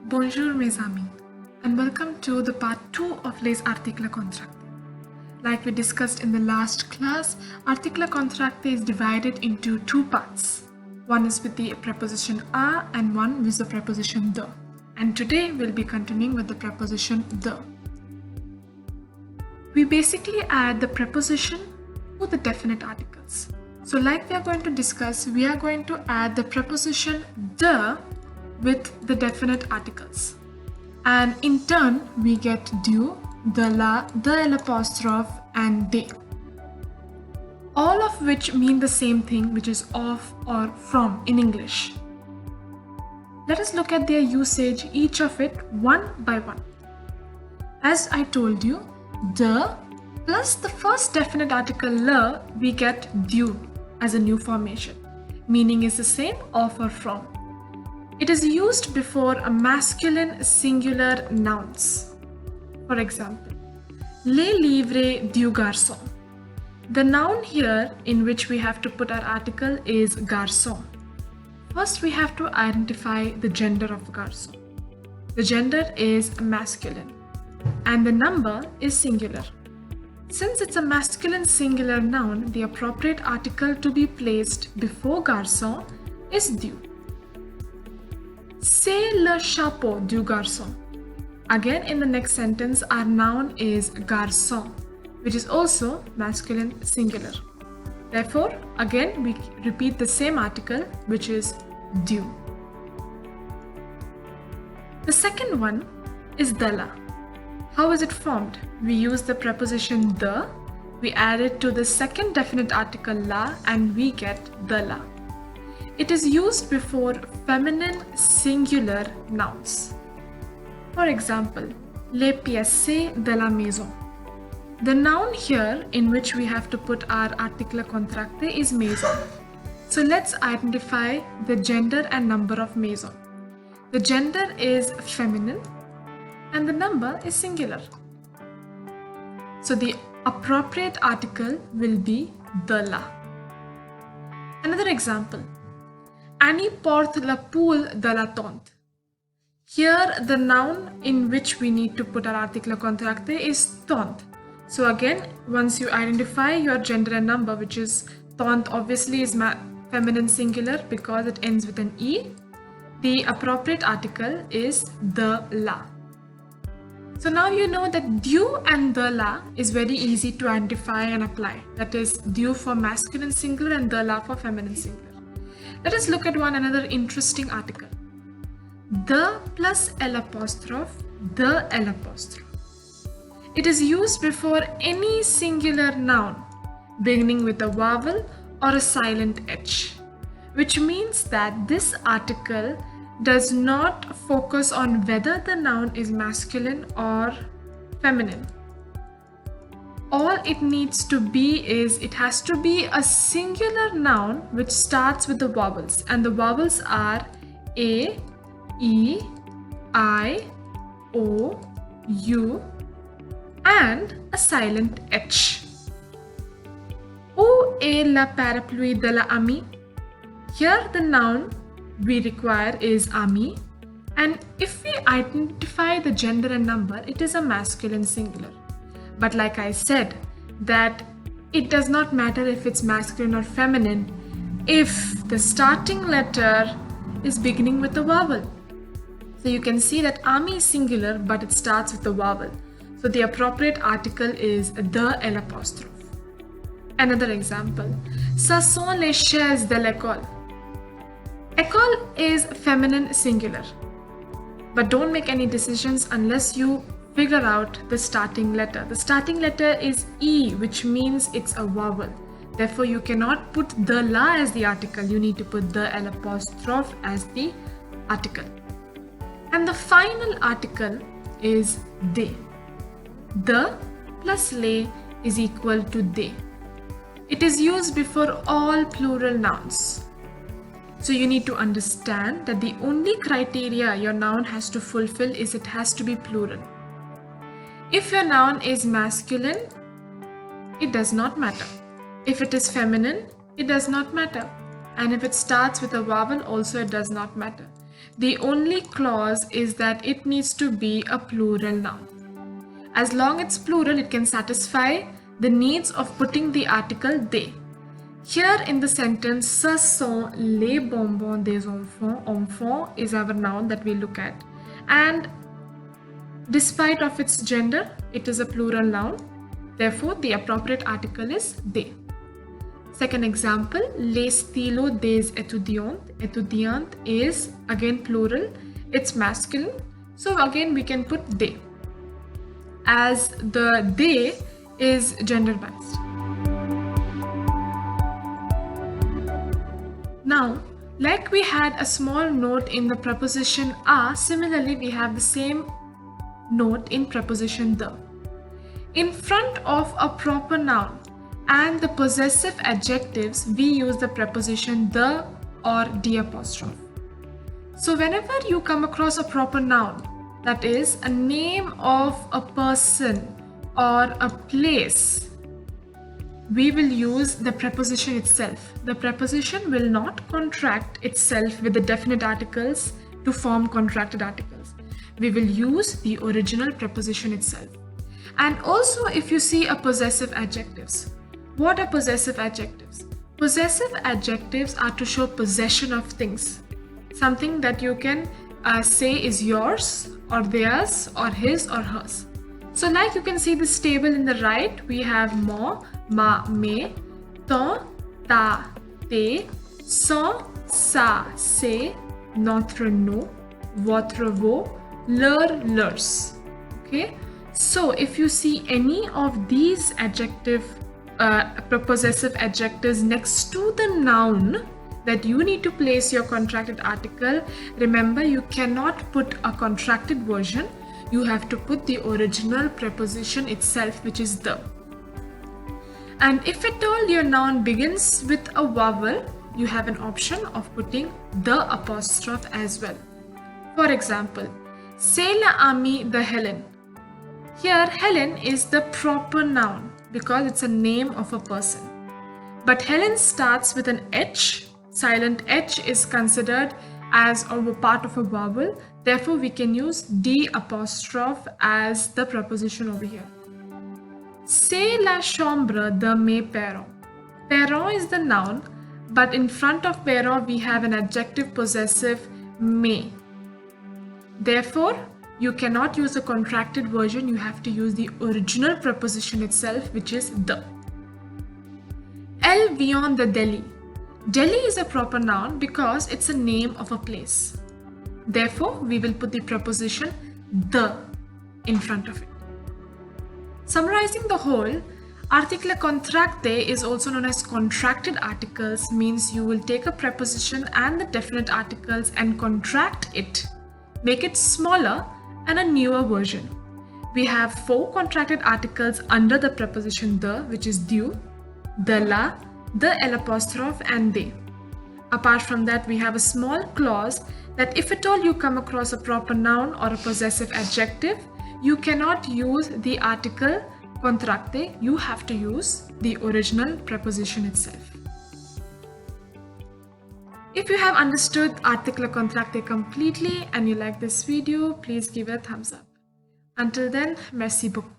Bonjour mes amis and welcome to the part 2 of Les Articles Contractés. Like we discussed in the last class, article contracté is divided into two parts. One is with the preposition a and one with the preposition the. And today we'll be continuing with the preposition the. We basically add the preposition to the definite articles. So like we are going to discuss, we are going to add the preposition the with the definite articles. And in turn, we get du, the la, the l'apostrophe and de. All of which mean the same thing, which is of or from in English. Let us look at their usage, each of it one by one. As I told you, the plus the first definite article la, we get du as a new formation. Meaning is the same, of or from. It is used before a masculine singular nouns. For example, les livres du garçon. The noun here in which we have to put our article is garçon. First, we have to identify the gender of garçon. The gender is masculine and the number is singular. Since it's a masculine singular noun, the appropriate article to be placed before garçon is du. C'est le chapeau du garçon. Again, in the next sentence, our noun is garçon, which is also masculine singular. Therefore, again, we repeat the same article, which is du. The second one is the la. How is it formed? We use the preposition the, we add it to the second definite article la, and we get the la. It is used before feminine singular nouns. For example, les pièces de la maison. The noun here in which we have to put our article contracté is maison. So let's identify the gender and number of maison. The gender is feminine and the number is singular. So the appropriate article will be the la. Another example. Annie porte la poule de la tante. Here the noun in which we need to put our article contracté is tante. So again, once you identify your gender and number, which is tante obviously is feminine singular because it ends with an e, the appropriate article is the la. So now you know that du and the la is very easy to identify and apply. That is du for masculine singular and the la for feminine singular. Let us look at one another interesting article. The plus l'apostrophe, the l'apostrophe. It is used before any singular noun beginning with a vowel or a silent h, which means that this article does not focus on whether the noun is masculine or feminine. All it needs to be is it has to be a singular noun which starts with the vowels, and the vowels are a, e, I, o, u and a silent h. Où est la parapluie de la amie? Here the noun we require is ami, and if we identify the gender and number, it is a masculine singular. But like I said, that it does not matter if it's masculine or feminine if the starting letter is beginning with a vowel. So you can see that ami is singular, but it starts with a vowel. So the appropriate article is the l'apostrophe. Another example. Ça sont les chaises de l'école. École is feminine singular. But don't make any decisions unless you figure out the starting letter. The starting letter is E, which means it's a vowel. Therefore, you cannot put the la as the article. You need to put the l'apostrophe as the article. And the final article is de. The plus les is equal to de. It is used before all plural nouns. So you need to understand that the only criteria your noun has to fulfill is it has to be plural. If your noun is masculine, it does not matter. If it is feminine, it does not matter. And if it starts with a vowel, also it does not matter. The only clause is that it needs to be a plural noun. As long as it's plural, it can satisfy the needs of putting the article they. Here in the sentence, ce sont les bonbons des enfants. Enfant is our noun that we look at. And despite of its gender, it is a plural noun. Therefore, the appropriate article is they. Second example, les stylos des étudiantes. Étudiante is again plural. It's masculine. So again, we can put they, as the they is gender based. Now, like we had a small note in the preposition a, similarly we have the same note in preposition the. In front of a proper noun and the possessive adjectives, we use the preposition the or the apostrophe. So whenever you come across a proper noun, that is a name of a person or a place, we will use the preposition itself. The preposition will not contract itself with the definite articles to form contracted articles. We will use the original preposition itself. And also if you see a possessive adjectives. What are possessive adjectives? Possessive adjectives are to show possession of things. Something that you can say is yours or theirs or his or hers. So like you can see this table in the right, we have mon, ma, me, ton, ta, te, son, sa, se, notre, nos, votre, vos, leur, leurs. Okay? So if you see any of these possessive adjectives next to the noun that you need to place your contracted article, remember you cannot put a contracted version. You have to put the original preposition itself, which is the. And if at all your noun begins with a vowel, you have an option of putting the apostrophe as well. For example, c'est la amie de Helen. Here, Helen is the proper noun because it's a name of a person. But Helen starts with an H. Silent H is considered as a part of a vowel. Therefore, we can use the apostrophe as the preposition over here. C'est la chambre de mes parents. Parents is the noun, but in front of parent we have an adjective possessive mes. Therefore, you cannot use a contracted version. You have to use the original preposition itself, which is the. Elle vient de Delhi. Delhi is a proper noun because it's a name of a place. Therefore, we will put the preposition the in front of it. Summarizing the whole, article contracte is also known as contracted articles, means you will take a preposition and the definite articles and contract it, make it smaller and a newer version. We have 4 contracted articles under the preposition the, which is du, the la, the L apostrophe and they. Apart from that, we have a small clause that if at all you come across a proper noun or a possessive adjective, you cannot use the article contracte, you have to use the original preposition itself. If you have understood article contracte completely and you like this video, please give it a thumbs up. Until then, merci beaucoup.